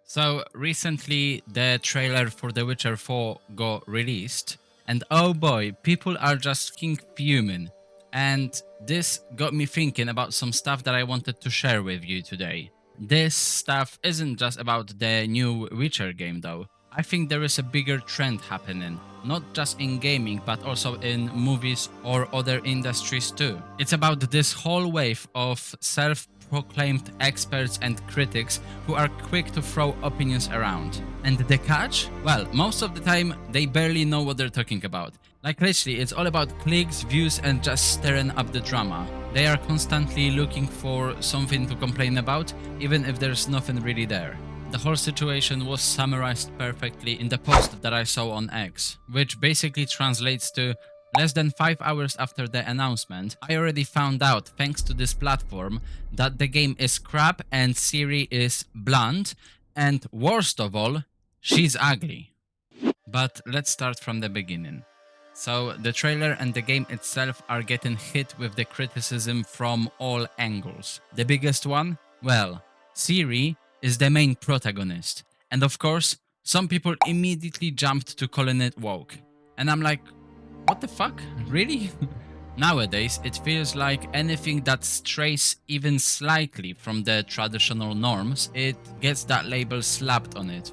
So recently the trailer for The Witcher 4 got released, and oh boy, people are just fucking fuming. And this got me thinking about some stuff that I wanted to share with you today. This stuff isn't just about the new Witcher game though. I think there is a bigger trend happening, not just in gaming but also in movies or other industries too. It's about this whole wave of self-proclaimed experts and critics who are quick to throw opinions around. And the catch? Well, most of the time they barely know what they're talking about. Like literally, it's all about clicks, views, and just stirring up the drama. They are constantly looking for something to complain about, even if there's nothing really there. The whole situation was summarized perfectly in the post that I saw on X, which basically translates to less than 5 hours after the announcement, I already found out, thanks to this platform, that the game is crap and Ciri is blunt, and worst of all, she's ugly. But let's start from the beginning. So, the trailer and the game itself are getting hit with the criticism from all angles. The biggest one? Well, Ciri is the main protagonist. And of course, some people immediately jumped to calling it woke. And I'm like, what the fuck? Really? Nowadays, it feels like anything that strays even slightly from the traditional norms, it gets that label slapped on it.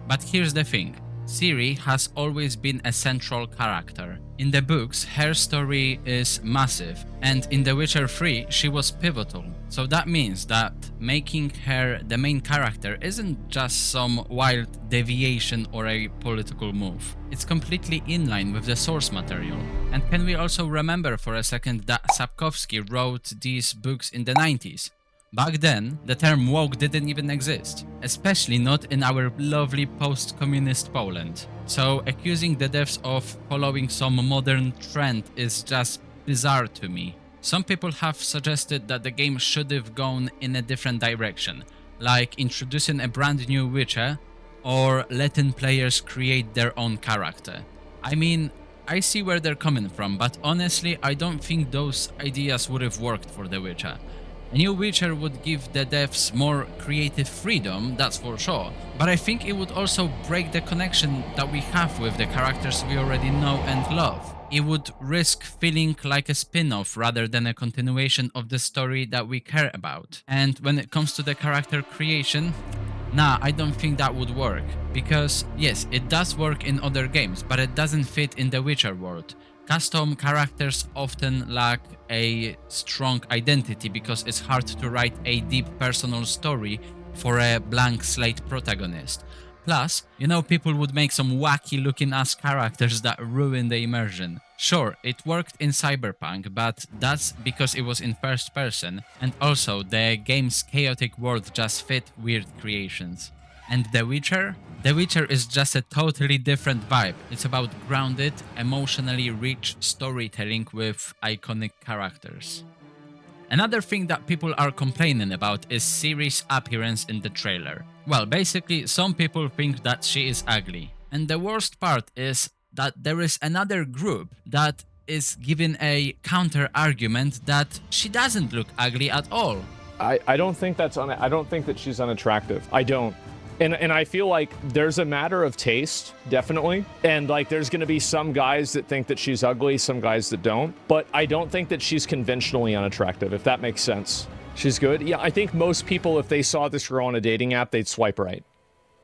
But here's the thing. Ciri has always been a central character. In the books, her story is massive, and in The Witcher 3, she was pivotal. So that means that making her the main character isn't just some wild deviation or a political move. It's completely in line with the source material. And can we also remember for a second that Sapkowski wrote these books in the 90s? Back then, the term woke didn't even exist, especially not in our lovely post-communist Poland. So accusing the devs of following some modern trend is just bizarre to me. Some people have suggested that the game should have gone in a different direction, like introducing a brand new Witcher or letting players create their own character. I mean, I see where they're coming from, but honestly, I don't think those ideas would have worked for The Witcher. A new Witcher would give the devs more creative freedom, that's for sure, but I think it would also break the connection that we have with the characters we already know and love. It would risk feeling like a spin-off rather than a continuation of the story that we care about. And when it comes to the character creation, nah, I don't think that would work. Because yes, it does work in other games, but it doesn't fit in the Witcher world. Custom characters often lack a strong identity because it's hard to write a deep personal story for a blank slate protagonist. Plus, people would make some wacky looking ass characters that ruin the immersion. Sure, it worked in Cyberpunk, but that's because it was in first person, and also the game's chaotic world just fit weird creations. And The Witcher? The Witcher is just a totally different vibe. It's about grounded, emotionally rich storytelling with iconic characters. Another thing that people are complaining about is Ciri's appearance in the trailer. Well, basically, some people think that she is ugly. And the worst part is that there is another group that is giving a counter argument that she doesn't look ugly at all. I don't think I don't think that she's unattractive. I don't. And I feel like there's a matter of taste, definitely. And like there's going to be some guys that think that she's ugly, some guys that don't. But I don't think that she's conventionally unattractive, if that makes sense. She's good. Yeah, I think most people, if they saw this girl on a dating app, they'd swipe right.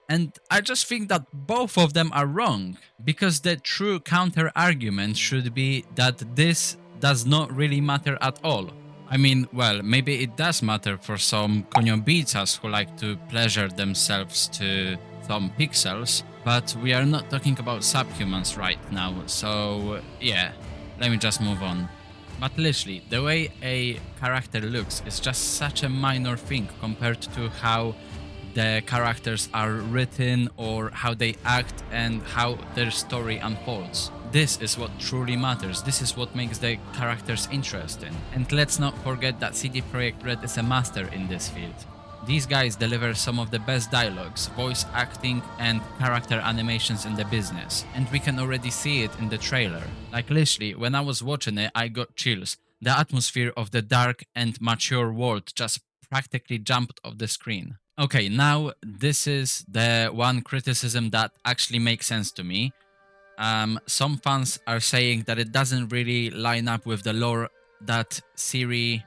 And I just think that both of them are wrong, because the true counter argument should be that this does not really matter at all. I mean, well, maybe it does matter for some koniobicas who like to pleasure themselves to some pixels, but we are not talking about subhumans right now, so yeah, let me just move on. But literally, the way a character looks is just such a minor thing compared to how the characters are written or how they act and how their story unfolds. This is what truly matters. This is what makes the characters interesting. And let's not forget that CD Projekt Red is a master in this field. These guys deliver some of the best dialogues, voice acting and character animations in the business. And we can already see it in the trailer. Like literally, when I was watching it, I got chills. The atmosphere of the dark and mature world just practically jumped off the screen. Okay, now this is the one criticism that actually makes sense to me. Some fans are saying that it doesn't really line up with the lore that Ciri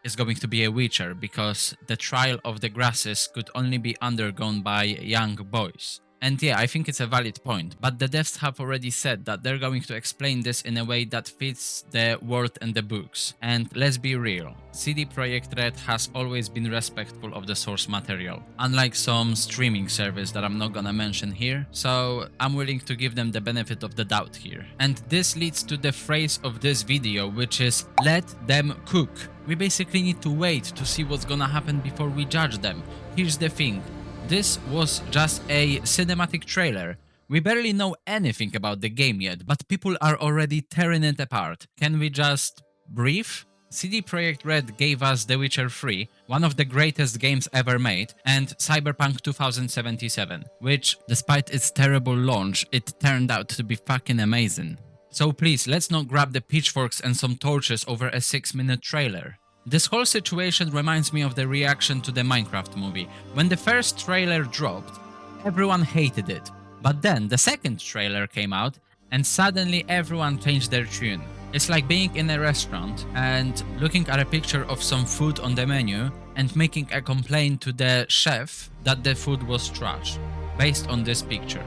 is going to be a Witcher because the trial of the grasses could only be undergone by young boys. And yeah, I think it's a valid point, but the devs have already said that they're going to explain this in a way that fits the world and the books. And let's be real, CD Projekt Red has always been respectful of the source material, unlike some streaming service that I'm not gonna mention here, so I'm willing to give them the benefit of the doubt here. And this leads to the phrase of this video, which is let them cook. We basically need to wait to see what's gonna happen before we judge them. Here's the thing. This was just a cinematic trailer. We barely know anything about the game yet, but people are already tearing it apart. Can we just breathe? CD Projekt Red gave us The Witcher 3, one of the greatest games ever made, and Cyberpunk 2077, which, despite its terrible launch, it turned out to be fucking amazing. So please, let's not grab the pitchforks and some torches over a 6-minute trailer. This whole situation reminds me of the reaction to the Minecraft movie. When the first trailer dropped, everyone hated it. But then the second trailer came out and suddenly everyone changed their tune. It's like being in a restaurant and looking at a picture of some food on the menu and making a complaint to the chef that the food was trash, based on this picture.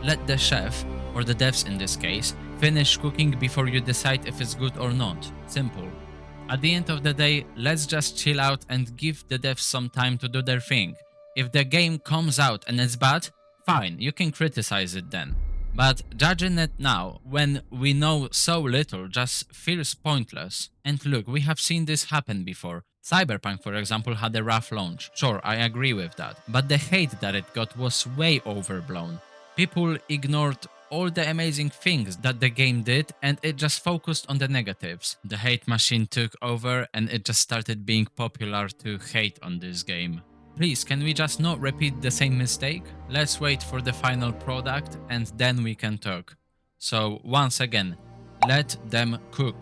Let the chef, or the devs in this case, finish cooking before you decide if it's good or not. Simple. At the end of the day, let's just chill out and give the devs some time to do their thing. If the game comes out and it's bad, fine, you can criticize it then. But judging it now, when we know so little, just feels pointless. And look, we have seen this happen before. Cyberpunk, for example, had a rough launch. Sure, I agree with that. But the hate that it got was way overblown. People ignored all the amazing things that the game did and it just focused on the negatives. The hate machine took over and it just started being popular to hate on this game. Please, can we just not repeat the same mistake? Let's wait for the final product and then we can talk. So once again, let them cook.